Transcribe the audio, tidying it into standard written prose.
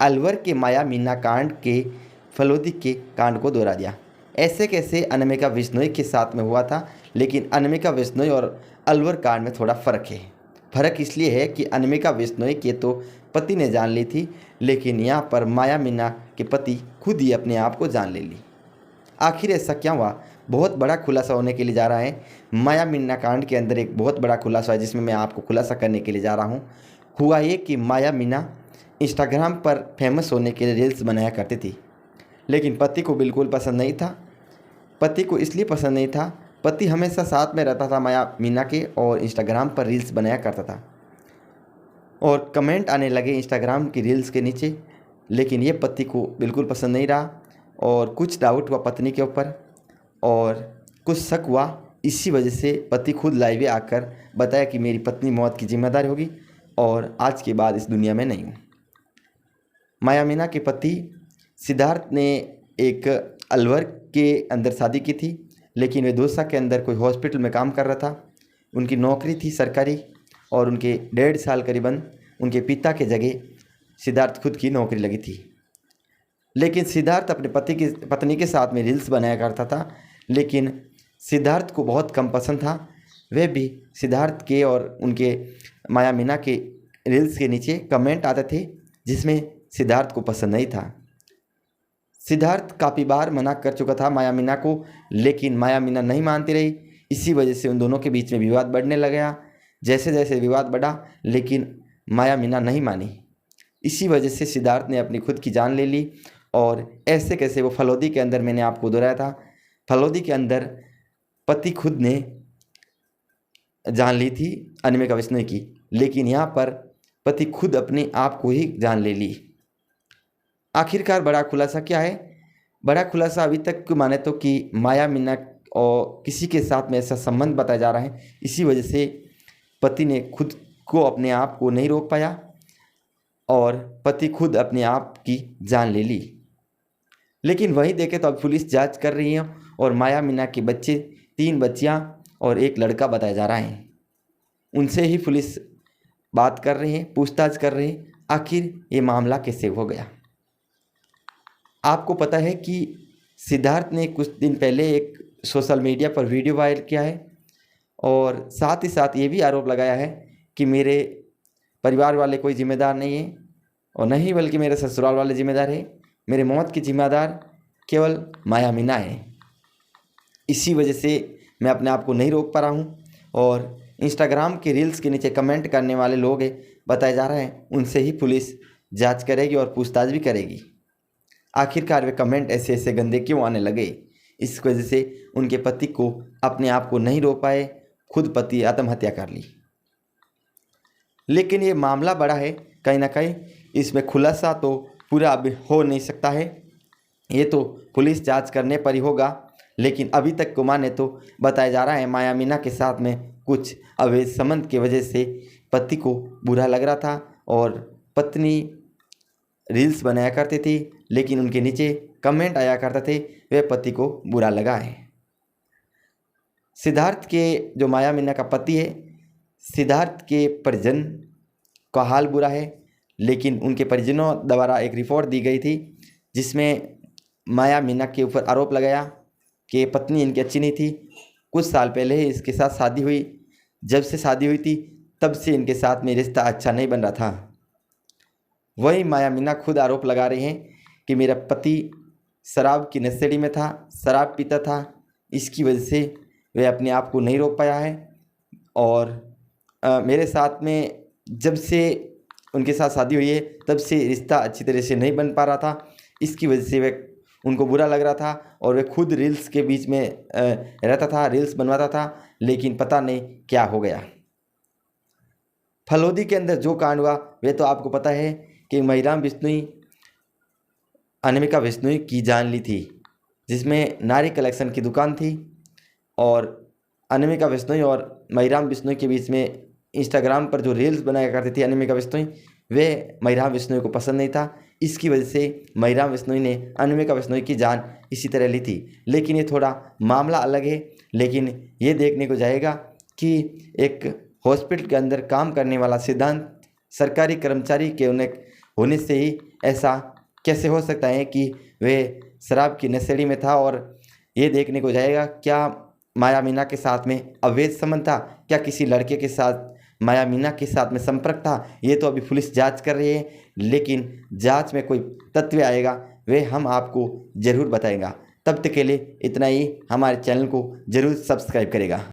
अलवर के माया मीना कांड के फलोदी के कांड को दोहरा दिया। ऐसे कैसे अनामिका बिश्नोई के साथ में हुआ था, लेकिन अनामिका बिश्नोई और अलवर कांड में थोड़ा फ़र्क है। फ़र्क इसलिए है कि अनामिका बिश्नोई के तो पति ने जान ली थी, लेकिन यहाँ पर माया मीना के पति खुद ही अपने आप को जान ले ली। आखिर ऐसा क्या हुआ? बहुत बड़ा खुलासा होने के लिए जा रहा है। माया मीना कांड के अंदर एक बहुत बड़ा खुलासा है, जिसमें मैं आपको खुलासा करने के लिए जा रहा हूँ। हुआ ये कि माया मीना इंस्टाग्राम पर फेमस होने के लिए रील्स बनाया करती थी, लेकिन पति को बिल्कुल पसंद नहीं था। पति को इसलिए पसंद नहीं था, पति हमेशा साथ में रहता था माया मीना के और इंस्टाग्राम पर रील्स बनाया करता था और कमेंट आने लगे इंस्टाग्राम की रील्स के नीचे, लेकिन ये पति को बिल्कुल पसंद नहीं रहा और कुछ डाउट हुआ पत्नी के ऊपर और कुछ शक हुआ। इसी वजह से पति खुद लाइव आकर बताया कि मेरी पत्नी मौत की जिम्मेदारी होगी और आज के बाद इस दुनिया में नहीं हूँ। माया मीना के पति सिद्धार्थ ने एक अलवर के अंदर शादी की थी, लेकिन वे दोसा के अंदर कोई हॉस्पिटल में काम कर रहा था। उनकी नौकरी थी सरकारी और उनके 1.5 साल करीबन उनके पिता के जगह सिद्धार्थ खुद की नौकरी लगी थी। लेकिन सिद्धार्थ अपने पत्नी के साथ में रील्स बनाया करता था, लेकिन सिद्धार्थ को बहुत कम पसंद था। वह भी सिद्धार्थ के और उनके माया मीना के रील्स के नीचे कमेंट आते थे जिसमें सिद्धार्थ को पसंद नहीं था। सिद्धार्थ काफ़ी बार मना कर चुका था माया मीना को, लेकिन माया मीना नहीं मानती रही। इसी वजह से उन दोनों के बीच में विवाद बढ़ने लगा। जैसे जैसे विवाद बढ़ा, लेकिन माया मीना नहीं मानी। इसी वजह से सिद्धार्थ ने अपनी खुद की जान ले ली और ऐसे कैसे वो फलोदी के अंदर, मैंने आपको दोहराया था, फलोदी के अंदर पति खुद ने जान ली थी अनामिका बिश्नोई की, लेकिन यहाँ पर पति खुद अपने आप को ही जान ले ली। आखिरकार बड़ा खुलासा क्या है? बड़ा खुलासा अभी तक को माने तो कि माया मीना और किसी के साथ में ऐसा संबंध बताया जा रहा है। इसी वजह से पति ने खुद को अपने आप को नहीं रोक पाया और पति खुद अपने आप की जान ले ली। लेकिन वहीं देखे तो अब पुलिस जांच कर रही है और माया मीना के बच्चे 3 बच्चियां और 1 लड़का बताया जा रहा है। उनसे ही पुलिस बात कर रही है, पूछताछ कर रही है, आखिर ये मामला कैसे हो गया। आपको पता है कि सिद्धार्थ ने कुछ दिन पहले एक सोशल मीडिया पर वीडियो वायरल किया है और साथ ही साथ ये भी आरोप लगाया है कि मेरे परिवार वाले कोई जिम्मेदार नहीं है और नहीं बल्कि मेरे ससुराल वाले जिम्मेदार है। मेरे मौत की जिम्मेदार केवल माया मीना है। इसी वजह से मैं अपने आप को नहीं रोक पा रहा हूँ और इंस्टाग्राम के रील्स के नीचे कमेंट करने वाले लोग बताया जा रहा है, उनसे ही पुलिस जांच करेगी और पूछताछ भी करेगी। आखिरकार वे कमेंट ऐसे ऐसे गंदे क्यों आने लगे? इस वजह से उनके पति को अपने आप को नहीं रोक पाए, खुद पति आत्महत्या कर ली। लेकिन ये मामला बड़ा है, कहीं ना कहीं इसमें खुलासा तो पूरा अभी हो नहीं सकता है। ये तो पुलिस जांच करने पर ही होगा, लेकिन अभी तक को माने तो बताया जा रहा है माया मीना के साथ में कुछ अवैध संबंध की वजह से पति को बुरा लग रहा था और पत्नी रील्स बनाया करती थी, लेकिन उनके नीचे कमेंट आया करते थे, वह पति को बुरा लगा है। सिद्धार्थ के जो माया मीना का पति है, सिद्धार्थ के परिजन का हाल बुरा है, लेकिन उनके परिजनों द्वारा एक रिपोर्ट दी गई थी जिसमें माया मीना के ऊपर आरोप लगाया कि पत्नी इनकी अच्छी नहीं थी। कुछ साल पहले ही इसके साथ शादी हुई। जब से शादी हुई थी तब से इनके साथ में रिश्ता अच्छा नहीं बन रहा था। वही माया मीना खुद आरोप लगा रही हैं कि मेरा पति शराब की नशेड़ी में था, शराब पीता था, इसकी वजह से वह अपने आप को नहीं रोक पाया है और मेरे साथ में जब से उनके साथ शादी हुई है तब से रिश्ता अच्छी तरह से नहीं बन पा रहा था। इसकी वजह से वह उनको बुरा लग रहा था और वे खुद रील्स के बीच में रहता था, रील्स बनवाता था, लेकिन पता नहीं क्या हो गया। फलोदी के अंदर जो कांड हुआ वह तो आपको पता है कि महिराम बिश्नोई अनामिका बिश्नोई की जान ली थी, जिसमें नारी कलेक्शन की दुकान थी और अनामिका बिश्नोई और महिराम बिश्नोई के बीच में इंस्टाग्राम पर जो रील्स बनाया करती थी अनामिका बिश्नोई, वे महिराम बिश्नोई को पसंद नहीं था। इसकी वजह से महिराम बिश्नोई ने अनामिका बिश्नोई की जान इसी तरह ली थी। लेकिन ये थोड़ा मामला अलग है, लेकिन ये देखने को जाएगा कि एक हॉस्पिटल के अंदर काम करने वाला सिद्धांत सरकारी कर्मचारी के उन्हें होने से ही ऐसा कैसे हो सकता है कि वह शराब की नशेड़ी में था। और ये देखने को जाएगा क्या माया मीना के साथ में अवैध संबंध था, क्या किसी लड़के के साथ माया मीना के साथ में संपर्क था। ये तो अभी पुलिस जांच कर रही है, लेकिन जांच में कोई तथ्य आएगा वह हम आपको ज़रूर बताएगा। तब तक के लिए इतना ही। हमारे चैनल को ज़रूर सब्सक्राइब करेगा।